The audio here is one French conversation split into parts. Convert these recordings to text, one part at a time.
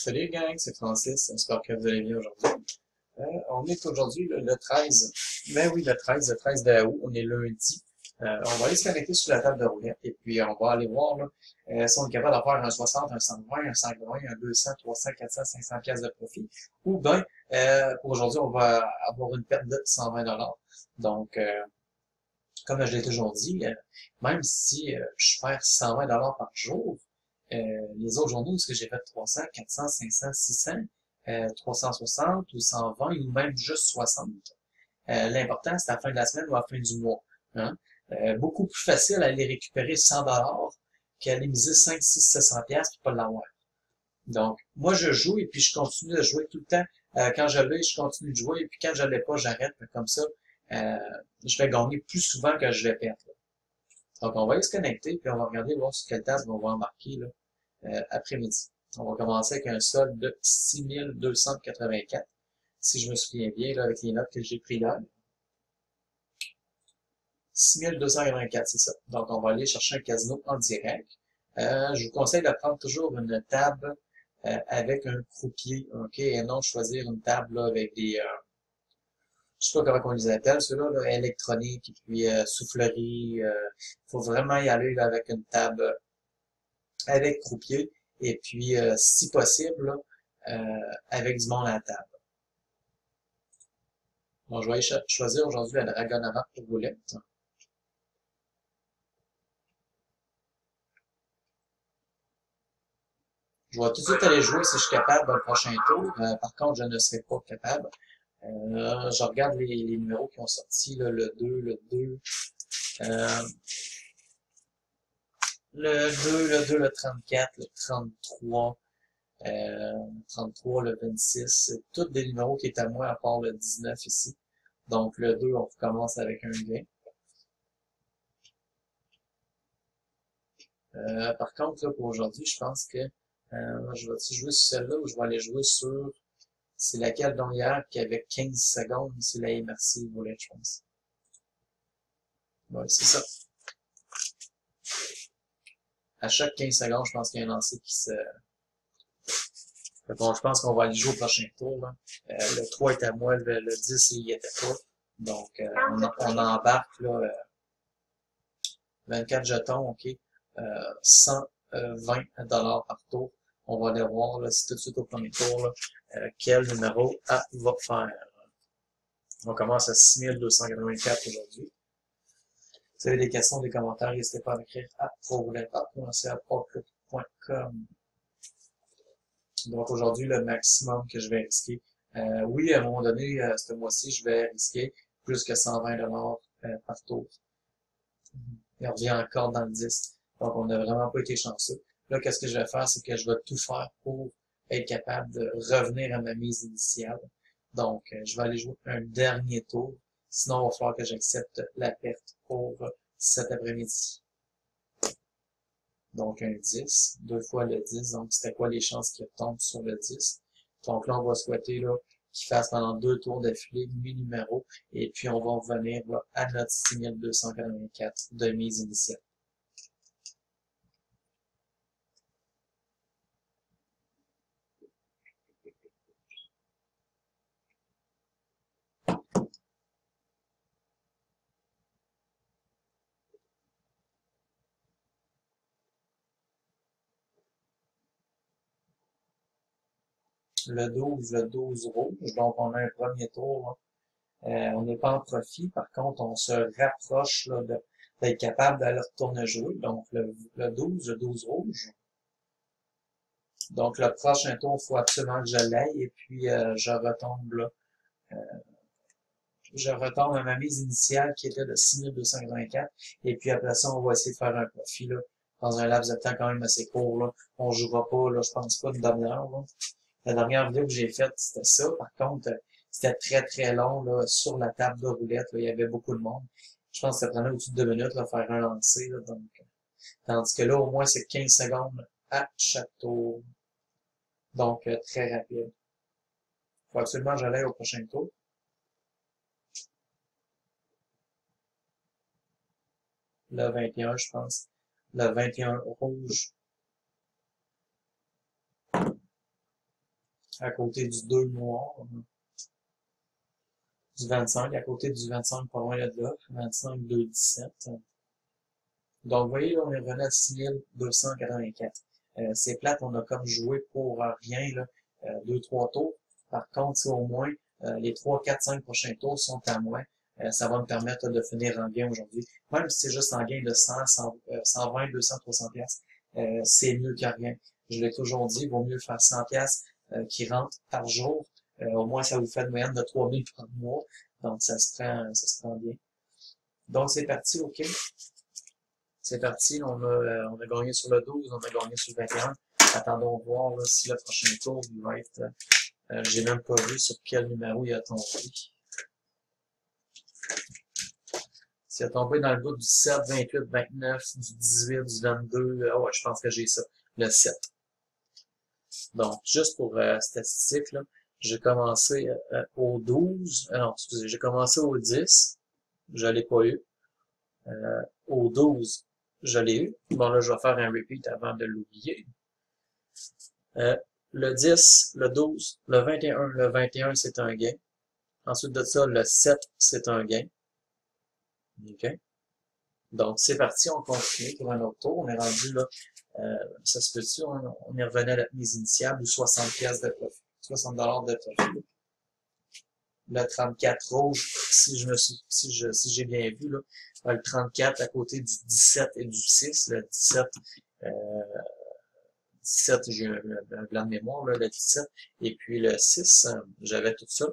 Salut gang, c'est Francis, j'espère que vous allez bien aujourd'hui. On est aujourd'hui le 13, ben oui, le 13 de août, on est lundi. On va aller se connecter sur la table de roulette et puis on va aller voir là, si on est capable de faire un 60, un 120, un 120, un 200, 300, 400, 500 pièces de profit. Ou bien, pour aujourd'hui, on va avoir une perte de 120 $. Donc, comme je l'ai toujours dit, même si je perds 120 $ par jour, les autres journées où est-ce que j'ai fait 300, 400, 500, 600, 360 ou 120 ou même juste 60, l'important c'est à la fin de la semaine ou à la fin du mois. Hein? Beaucoup plus facile à aller récupérer 100 $ qu'à aller miser 5, 6, 700 pièces pour pas l'avoir. Donc, moi je joue et puis je continue de jouer tout le temps. Quand je l'ai, je continue de jouer et puis quand je l'ai pas, j'arrête. Comme ça, euh, je vais gagner plus souvent que je vais perdre. Donc, on va aller se connecter puis on va regarder voir sur quelle table on va embarquer là, après-midi. On va commencer avec un solde de 6284, si je me souviens bien, là, avec les notes que j'ai prises là. 6284, c'est ça. Donc, on va aller chercher un casino en direct. Je vous conseille de prendre toujours une table avec un croupier, ok, et non de choisir une table là, avec des, je sais pas comment on les appelle, ceux-là, là, électroniques, et puis soufflerie. Faut vraiment y aller là, avec une table avec croupier, et puis, si possible, là, avec du monde à la table. Bon, je vais aller choisir aujourd'hui la Dragonava pour roulette. Je vais tout de suite aller jouer si je suis capable dans le prochain tour. Par contre, je ne serai pas capable. Je regarde les numéros qui ont sorti, là, le 2, euh, le 34, le 33, 33, le 26. C'est tous des numéros qui étaient à moi, à part le 19 ici. Donc, le 2, on recommence avec un gain. Par contre, là, pour aujourd'hui, je pense que je vais-tu jouer sur celle-là ou je vais aller jouer sur... C'est laquelle dont hier qui avait 15 secondes? C'est la immersive roulette, je pense. Ouais, c'est ça. À chaque 15 secondes, je pense qu'il y a un lancer qui se... Bon, je pense qu'on va aller jouer au prochain tour. Là. Le 3 est à moi, le 10, il y était pas. Donc, on embarque là, 24 jetons, OK. 120 $ par tour. On va aller voir là, tout de suite au premier tour là, quel numéro A va faire. On commence à 6284 aujourd'hui. Si vous avez des questions, des commentaires, n'hésitez pas à m'écrire à prorouletteapp.com. Donc aujourd'hui, le maximum que je vais risquer. Oui, à un moment donné, ce mois-ci, je vais risquer plus que 120 $ par tour. Il revient encore dans le 10. Donc, on n'a vraiment pas été chanceux. Là, qu'est-ce que je vais faire, c'est que je vais tout faire pour être capable de revenir à ma mise initiale. Donc, je vais aller jouer un dernier tour. Sinon, il va falloir que j'accepte la perte pour cet après-midi. Donc, un 10, deux fois le 10. Donc, c'était quoi les chances qu'il tombe sur le 10? Donc là, on va souhaiter là qu'il fasse pendant 2 tours d'affilée 8 numéros. Et puis, on va revenir là, à notre 6284 de mise initiale. Le 12 rouge. Donc, on a un premier tour. On n'est pas en profit. Par contre, on se rapproche là, d'être capable d'aller retourner jouer. Donc, le 12 rouge. Donc, le prochain tour, il faut absolument que je l'aille. Et puis, je retombe là. Je retombe à ma mise initiale qui était de 6284. Et puis après ça, on va essayer de faire un profit là, dans un laps de temps quand même assez court. Là. On jouera pas, là, je pense pas une demi-heure. Là. La dernière vidéo que j'ai faite, c'était ça. Par contre, c'était très très long là, sur la table de roulette. Là, il y avait beaucoup de monde. Je pense que ça prenait au-dessus de 2 minutes là, faire un lancer. Là, donc, tandis que là, au moins, c'est 15 secondes à chaque tour. Donc, très rapide. Faut absolument que j'aille au prochain tour. Le 21, je pense. Le 21 rouge. à côté du 2 noir, du 25, à côté du 25 pas loin de là, 25, 2, 17. Donc, vous voyez, là, on est revenu à 6284. C'est plate, on a comme joué pour rien, là, 2-3 tours. Par contre, c'est au moins les 3, 4, 5 prochains tours sont à moi. Ça va me permettre de finir en gain aujourd'hui. Même si c'est juste en gain de 100, 120, 200, 300 piastres, c'est mieux que rien. Je l'ai toujours dit, il vaut mieux faire 100 piastres qui rentrent par jour. Au moins, ça vous fait une moyenne de 3000 par mois. Donc, ça se prend bien. Donc, c'est parti, OK? C'est parti, on a gagné sur le 12, on a gagné sur le 21. Attendons voir là, si le prochain tour il va être... j'ai même pas vu sur quel numéro il a tombé. S'il a tombé dans le bout du 7, 28, 29, du 18, du 22, ah ouais, je pense que j'ai ça, le 7. Donc, juste pour statistique, là, j'ai commencé au 12, non, excusez, j'ai commencé au 10, je l'ai pas eu. Au 12, je l'ai eu. Bon, là, je vais faire un repeat avant de l'oublier. Le 10, le 12, le 21, le 21, c'est un gain. Ensuite de ça, le 7, c'est un gain. OK? Donc, c'est parti, on continue pour un autre tour. On est rendu là, ça se peut-tu, on est revenu à la mise initiale ou 60 pièces de profit, 60 $ de profit. Le 34 rouge, si j'ai bien vu, là, le 34 à côté du 17 et du 6, le 17, 17, j'ai un blanc de mémoire, là, le 17, et puis le 6, j'avais tout ça.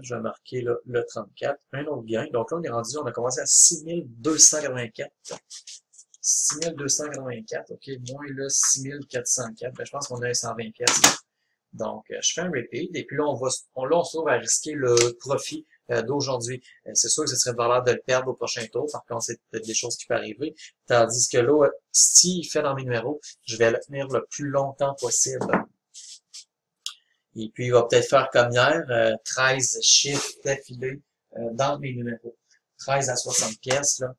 Je vais marquer là, le 34, un autre gain. Donc là, on est rendu, on a commencé à 6284. 6284, ok, moins le 6404. Ben, je pense qu'on a un 120 pièces. Donc, je fais un repeat, et puis là, on se trouve à risquer le profit d'aujourd'hui. C'est sûr que ce serait valable de le perdre au prochain tour, par contre, c'est peut-être des choses qui peuvent arriver. Tandis que là, s'il fait dans mes numéros, je vais le tenir le plus longtemps possible. Et puis, il va peut-être faire comme hier, 13 chiffres d'affilée dans mes numéros. 13 à 60 pièces, là.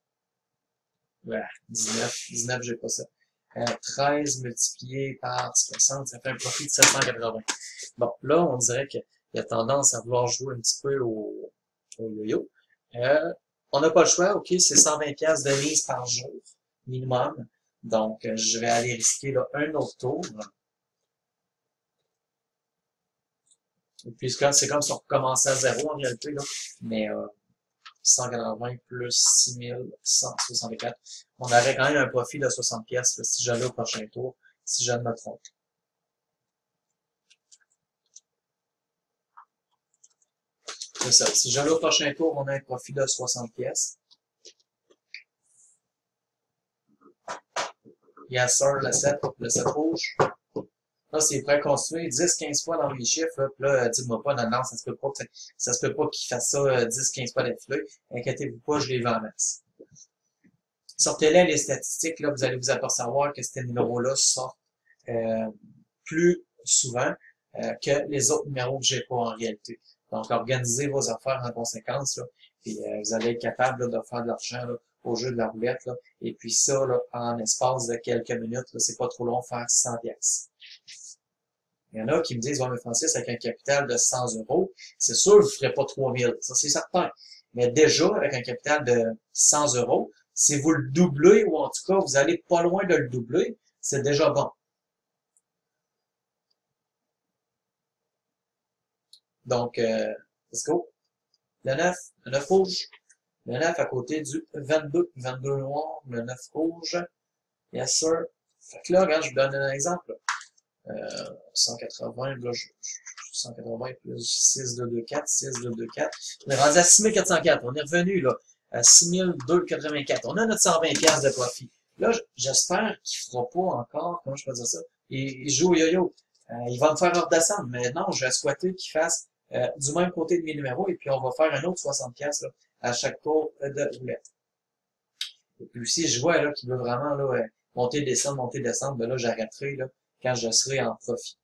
Ouais, 19, j'ai pas ça. 13 multiplié par 60, ça fait un profit de 780. Bon, là, on dirait qu'il y a tendance à vouloir jouer un petit peu au yo-yo. On n'a pas le choix, ok, c'est 120 pièces de mise par jour, minimum. Donc, je vais aller risquer là, un autre tour. Et puis, c'est comme si on recommençait à zéro en réalité, là. Mais 180 plus 6164. On aurait quand même un profit de 60 pièces si j'allais au prochain tour, si je ne me trompe. C'est ça. Si j'allais au prochain tour, on a un profit de 60 pièces. Yes sir, le 7 rouge. Là, c'est prêt à construire 10-15 fois dans mes chiffres. Là, puis là, dites-moi pas, non, ça se peut pas, ça se peut pas qu'il fasse ça 10-15 fois d'affilée. Inquiétez-vous pas, je les vends en masse. Sortez-les les statistiques, là, vous allez vous apercevoir que ces numéros-là sortent plus souvent que les autres numéros que j'ai pas en réalité. Donc, organisez vos affaires en conséquence, là, puis vous allez être capable là, de faire de l'argent au jeu de la roulette. Là, et puis ça, là, en espace de quelques minutes, c'est pas trop long faire 100 pièces. Il y en a qui me disent, ouais, mais Francis, avec un capital de 100 €, c'est sûr que vous ne ferez pas 3000. Ça, c'est certain. Mais déjà, avec un capital de 100 €, si vous le doublez, ou en tout cas, vous allez pas loin de le doubler, c'est déjà bon. Donc, let's go. Le 9 rouge. Le 9 à côté du 22 noir, le 9 rouge. Yes, sir. Fait que là, regarde, je vous donne un exemple. 180, là, 180 plus 6, 2, 2, 4, 6, 2, 2, 4. On est rendu à 6404. On est revenu, là, à 6284. On a notre 120 pièces de profit. Là, j'espère qu'il fera pas encore, comment je peux dire ça, il joue au yo-yo. Il va me faire redescendre, mais non, je vais souhaiter qu'il fasse du même côté de mes numéros, et puis on va faire un autre 60 pièces là, à chaque tour de roulette. Et puis si je vois là qu'il veut vraiment là, monter, descendre, ben là, j'arrêterai là, quand je serai en profit.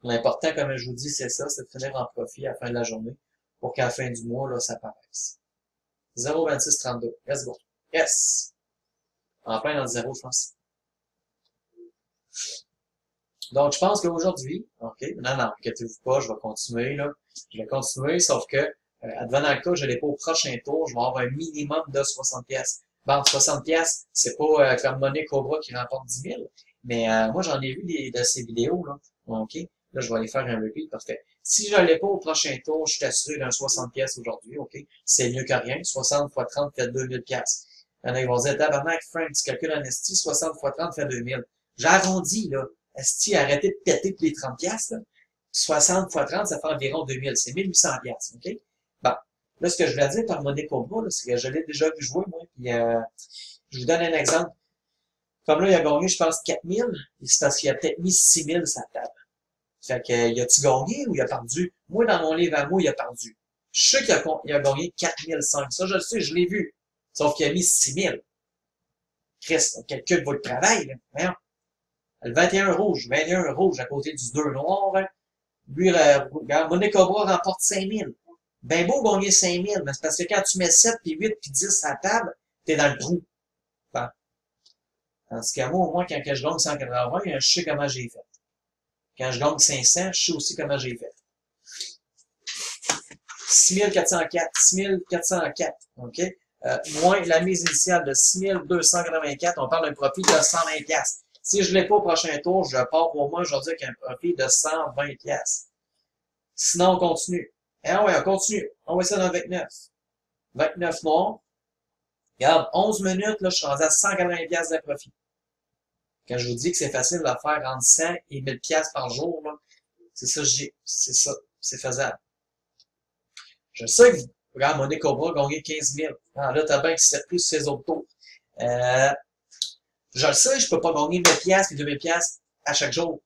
L'important, comme je vous dis, c'est ça, c'est de finir en profit à la fin de la journée pour qu'à la fin du mois, là, ça paraisse. 0,2632. Let's go. Yes! En plein dans le zéro, je pense. Donc, je pense qu'aujourd'hui, OK, non, inquiétez-vous pas, je vais continuer, là. Je vais continuer, sauf que, advenant le cas, je l'ai pas au prochain tour, je vais avoir un minimum de 60 pièces. Bon, 60 pièces, c'est pas comme Money Cobra qui remporte 10 000, mais moi, j'en ai vu de ces vidéos, là. OK? Là, je vais aller faire un repeat, parfait. Si je l'ai pas au prochain tour, je suis assuré d'un 60 pièces aujourd'hui, OK? C'est mieux que rien. 60 fois 30 fait 2000 pièces. Il y en a qui vont dire, tabarnak, Frank, tu calcules en esti, 60 fois 30 fait 2000. J'arrondis, là. Esti, arrêtez de péter tous les 30 pièces, là. 60 fois 30, ça fait environ 2000. C'est 1800 pièces, OK? Bon. Là, ce que je voulais dire par Money Cobra, là, c'est que je l'ai déjà vu jouer, moi, puis je vous donne un exemple. Comme là, il a gagné, je pense, 4000, et c'est parce qu'il a peut-être mis 6000 sur la table. Fait que, il a-tu gagné ou il a perdu? Moi, dans mon livre à moi, il a perdu. Je sais qu'il a gagné 4005. Ça, je le sais, je l'ai vu. Sauf qu'il a mis 6000. Chris, calcule votre travail, là. Voyons. Le 21 rouge, 21 rouge à côté du 2 noir, hein. Lui, regarde, Money Cobra remporte 5000. Ben beau gagner 5000, mais c'est parce que quand tu mets 7, puis 8, puis 10 à la table, t'es dans le trou. Bon. En ce cas, moi, au moins, quand je gagne 180, je sais comment j'ai fait. Quand je gagne 500, je sais aussi comment j'ai fait. 6404, 6404, OK? Moins la mise initiale de 6284, on parle d'un profit de 120 pièces. Si je l'ai pas au prochain tour, je pars au moins aujourd'hui avec un profit de 120 pièces. Sinon, on continue. Ah ouais, on continue. On va essayer dans le 29. 29 noirs. Regarde, 11 minutes, là, je suis rendu à 180 pièces de profit. Quand je vous dis que c'est facile de faire entre 100 et 1000 pièces par jour, là, c'est ça, c'est ça, c'est faisable. Je sais que, regarde, Money Cobra a gagné 15 000. Ah, là, t'as bien qui s'est plus ses autres tours. Je le sais, je peux pas gagner 1000 pièces et 2000 pièces à chaque jour.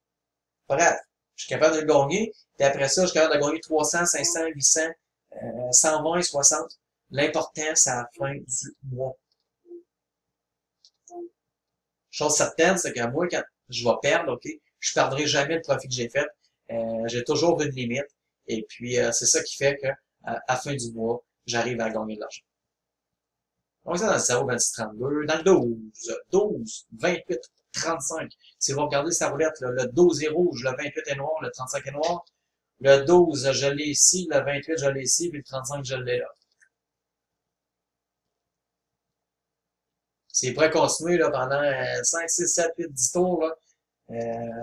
Pas grave. Je suis capable de le gagner. Puis après ça, je suis capable de gagner 300, 500, 800, 120, 60. L'important, c'est à la fin du mois. Chose certaine, c'est que moi, quand je vais perdre, OK, je perdrai jamais le profit que j'ai fait. J'ai toujours une limite. Et puis, c'est ça qui fait que à la fin du mois, j'arrive à gagner de l'argent. On ça dans le 0, 26, 32, dans le 12, 28, 35. Si vous regardez sa roulette, là, le 12 est rouge, le 28 est noir, le 35 est noir. Le 12, je l'ai ici, le 28, je l'ai ici, puis le 35, je l'ai là. C'est prêt à continuer là, pendant 5, 6, 7, 8, 10 tours, là,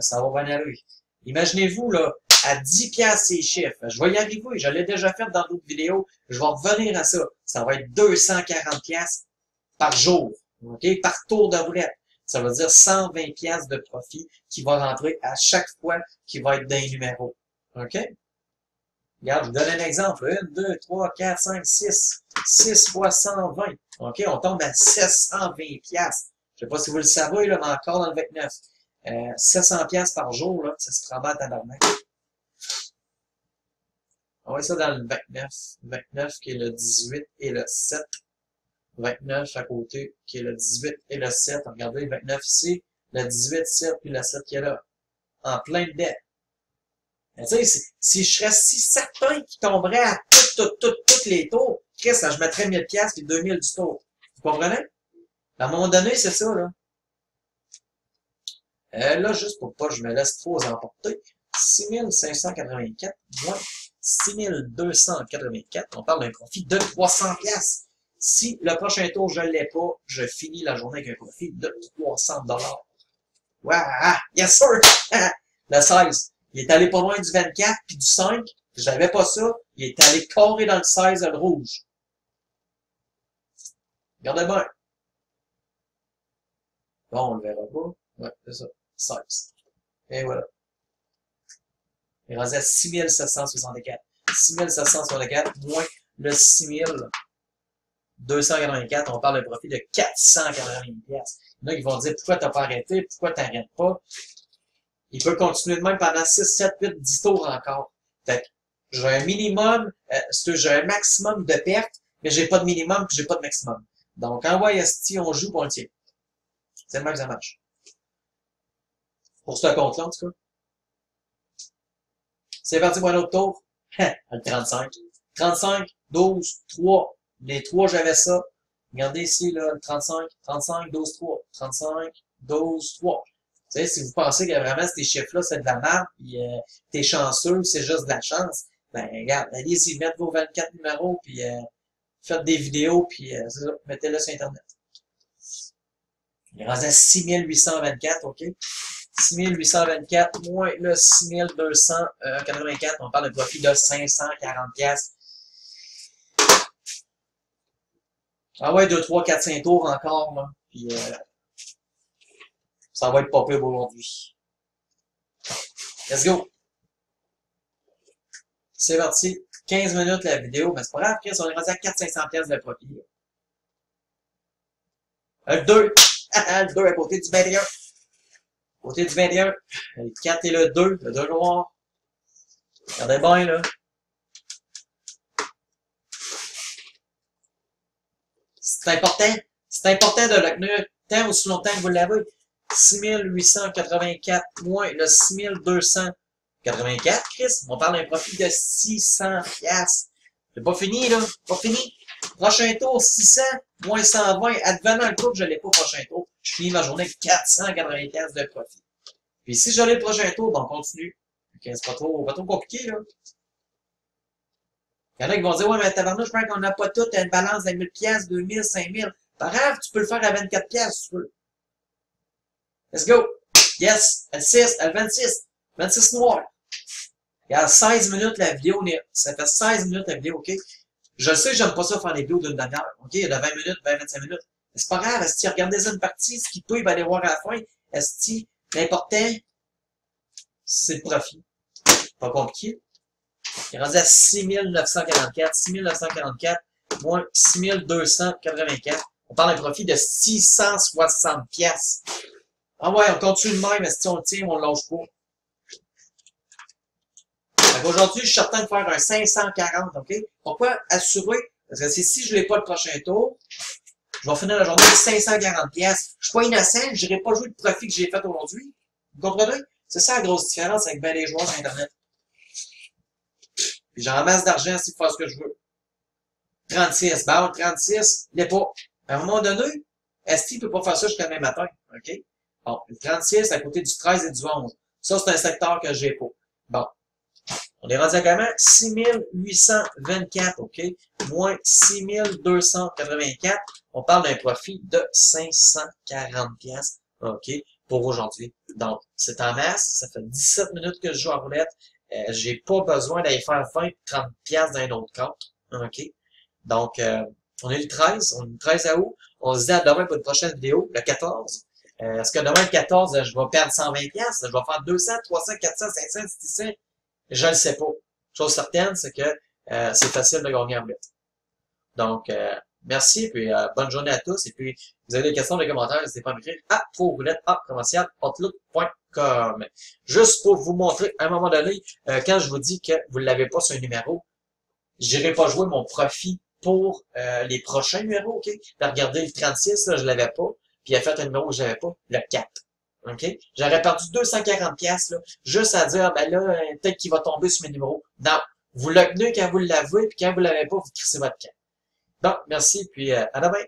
ça va bien aller. Imaginez-vous, là, à 10 piastres ces chiffres. Je vais y arriver, je l'ai déjà fait dans d'autres vidéos. Je vais revenir à ça. Ça va être 240 piastres par jour, OK? Par tour de roulette. Ça veut dire 120 piastres de profit qui va rentrer à chaque fois qui va être dans les numéros. OK? Regarde, je vous donne un exemple. 1, 2, 3, 4, 5, 6. 6 fois 120. OK? On tombe à 720 piastres. Je sais pas si vous le savez, là, mais encore dans le 29. 700 piastres par jour, là, ça se travaille à tabarnak. On va ça dans le 29. 29 qui est le 18 et le 7. 29 à côté qui est le 18 et le 7. Regardez, le 29 ici, le 18, 7 puis le 7 qui est là. En plein dedans. Tu sais, si je serais si certain qu'il tomberait à toutes les tours, Chris, je mettrais 1000 piastres puis 2000 du tour. Vous comprenez? À un moment donné, c'est ça, là. Là, juste pour pas que je me laisse trop emporter, 6584 moins 6284, on parle d'un profit de 300 piastres. Si le prochain tour, je l'ai pas, je finis la journée avec un profit de 300 $. Waouh! Yes, sir! Le 16. Il est allé pas loin du 24 puis du 5. J'avais pas ça. Il est allé carré dans le 16, le rouge. Regardez bien. Bon, on le verra pas. Ouais, c'est ça. 16. Et voilà. Il est rendu à 6764. 6764 moins le 6284, on parle d'un profit de 480 pièces. Il y en a qui vont dire, pourquoi t'as pas arrêté? Pourquoi t'arrêtes pas? Il peut continuer de même pendant 6, 7, 8, 10 tours encore. Fait que j'ai un minimum, j'ai un maximum de pertes, mais j'ai pas de minimum puis j'ai pas de maximum. Donc, en YST, on joue pour le tient. C'est le même que ça marche. Pour ce compte-là, en tout cas. C'est parti pour un autre tour. Le 35. 35, 12, 3. Les 3, j'avais ça. Regardez ici, là, le 35, 35, 12, 3. 35, 12, 3. sais, si vous pensez que vraiment ces chiffres-là, c'est de la merde, puis t'es chanceux, c'est juste de la chance, ben regarde, allez-y, mettez vos 24 numéros, puis faites des vidéos, puis mettez-le sur Internet. Il est rendu à 6824, OK? 6824 moins le 6284, on parle de profit de 540 piastres. Ah ouais, 2, 3, 4, 5 tours encore, là. Puis ça va être pas pire aujourd'hui. Let's go! C'est parti. 15 minutes la vidéo, mais c'est pas grave, Chris, on est rendu à 400-500 piastres de profit. Le 2! Le 2 à côté du 21. Côté du 21. Le 4 et le 2 noir. Regardez bien, là. C'est important de le tenir tant aussi longtemps que vous l'avez. 6884 moins le 6284, Chris. On parle d'un profit de 600 piastres. C'est pas fini, là. Pas fini. Prochain tour, 600 moins 120. Advenant le coup que je l'ai pas prochain tour, je finis ma journée avec 480 piastres de profit. Puis si je l'ai le prochain tour, ben on continue. Okay, c'est pas trop compliqué, là. Il y en a qui vont dire, ouais, mais tabarnouche, je pense qu'on n'a pas tout à une balance de 1000 piastres, 2000, 5000. Pas grave, tu peux le faire à 24 piastres, si tu veux. Let's go! Yes! Le 6, le 26. 26 noir. Il y a 16 minutes la vidéo. Ça fait 16 minutes la vidéo, OK? Je sais que j'aime pas ça faire des vidéos d'une demi-heure. OK? Il y a de 20 minutes, 20-25 minutes. Mais c'est pas grave. Est-ce que regardez une partie, ce qu'il peut, il va aller voir à la fin. Est-ce que l'important, c'est le profit. Pas compliqué. Il est rendu à 6944. 6944 moins 6284. On parle d'un profit de 660 piastres. Ah ouais, on continue de même, mais si on le tient, on le lâche pas. Aujourd'hui, je suis certain de faire un 540, OK? Pourquoi assurer? Parce que si je l'ai pas le prochain tour, je vais finir la journée avec 540 piastres. Je suis pas innocent, je n'irai pas jouer le profit que j'ai fait aujourd'hui. Vous comprenez? C'est ça la grosse différence avec ben les joueurs sur Internet. Puis j'en ramasse d'argent s'il faut faire ce que je veux. 36, bah 36, il n'est pas. À un moment donné, Esti peut pas faire ça jusqu'à demain matin, OK? Bon, le 36 à côté du 13 et du 11. Ça, c'est un secteur que j'ai pas. Bon. On est rendu à comment? 6824, OK? Moins 6284. On parle d'un profit de 540 piastres, OK? Pour aujourd'hui. Donc, c'est en masse. Ça fait 17 minutes que je joue à roulette. J'ai pas besoin d'aller faire 20-30 piastres d'un autre compte, OK? Donc, on est le 13. On est le 13 août. On se dit à demain pour une prochaine vidéo, le 14. Est-ce que demain, le 14, je vais perdre 120 piastres? Je vais faire 200, 300, 400, 500, 600? Je ne sais pas. Chose certaine, c'est que c'est facile de gagner en roulette. Donc, merci, puis bonne journée à tous. Et puis, vous avez des questions dans les commentaires, n'hésitez pas à m'écrire à commercial@outlook.com. Juste pour vous montrer, à un moment donné, quand je vous dis que vous ne l'avez pas sur un numéro, je n'irai pas jouer mon profit pour les prochains numéros, OK? Regardez, le 36, là, je l'avais pas. Puis il a fait un numéro que j'avais pas, le 4. OK? J'aurais perdu 240 piastres, là, juste à dire, ben là, peut-être qu'il va tomber sur mes numéros. Non. Vous le tenez quand vous l'avez, puis quand vous l'avez pas, vous crissez votre camp. Donc, merci, puis à demain.